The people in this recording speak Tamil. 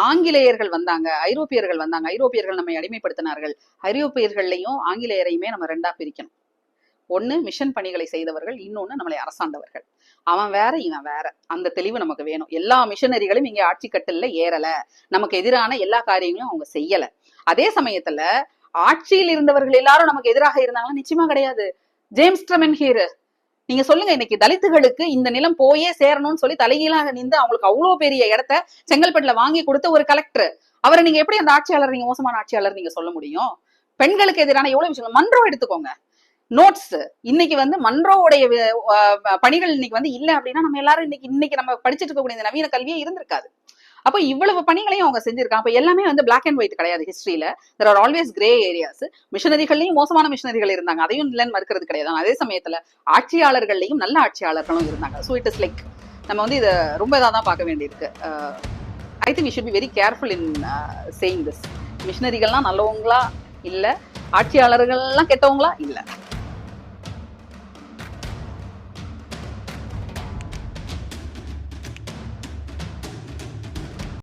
ஆங்கிலேயர்கள் வந்தாங்க, ஐரோப்பியர்கள் வந்தாங்க, ஐரோப்பியர்கள் நம்மை அடிமைப்படுத்தினார்கள். ஐரோப்பியர்களையும் ஆங்கிலேயரையுமே நம்ம ரெண்டா பிரிக்கணும். ஒண்ணு மிஷன் பணிகளை செய்தவர்கள், இன்னொன்னு நம்மளை அரசாண்டவர்கள். அவன் வேற இவன் வேற. அந்த தெளிவு நமக்கு வேணும். எல்லா மிஷனரிகளும் இங்க ஆட்சி கட்டில ஏறல, நமக்கு எதிரான எல்லா காரியங்களும் அவங்க செய்யல. அதே சமயத்துல ஆட்சியில் இருந்தவர்கள் எல்லாரும் நமக்கு எதிராக இருந்தாங்கன்னா நிச்சயமா கிடையாது. ஜேம்ஸ் ட்ரெமென் ஹீர், நீங்க சொல்லுங்க, இன்னைக்கு தலித்துகளுக்கு இந்த நிலம் போயே சேரணும்னு சொல்லி தலைகீழாக நின்று அவங்களுக்கு அவ்வளவு பெரிய இடத்த செங்கல்பட்டுல வாங்கி கொடுத்த ஒரு கலெக்டர், அவரை நீங்க எப்படி அந்த ஆட்சியாளர், நீங்க மோசமான ஆட்சியாளர் நீங்க சொல்ல முடியும்? பெண்களுக்கு எதிரான எவ்வளவு விஷயங்கள். மன்றோ எடுத்துக்கோங்க, நோட்ஸ் இன்னைக்கு மன்றோவுடைய பணிகள் இன்னைக்கு இல்ல அப்படின்னா நம்ம எல்லாரும் இன்னைக்கு நம்ம படிச்சுட்டு இருக்கக்கூடிய இந்த நவீன கல்வியே இருந்திருக்காது. அப்போ இவ்வளவு பணிகளையும் அவங்க செஞ்சிருக்காங்க. அப்ப எல்லாமே பிளாக் அண்ட் ஒயிட் கிடையாது. ஹிஸ்டரியில there are always grey areas. மிஷனரிகள்லயும் மோசமான மிஷனரிகள் இருந்தாங்க, அதையும் இல்லைன்னு மறுக்கிறது கிடையாது. அதே சமயத்துல ஆட்சியாளர்கள்லையும் நல்ல ஆட்சியாளர்களும் இருந்தாங்க. ஸோ இட் இஸ் லைக் நம்ம இதை ரொம்ப இதாக தான் பார்க்க வேண்டியிருக்கு. I think we should be very careful in saying this. மிஷனரிகள்லாம் நல்லவங்களா இல்ல, ஆட்சியாளர்கள்லாம் கெட்டவங்களா இல்ல.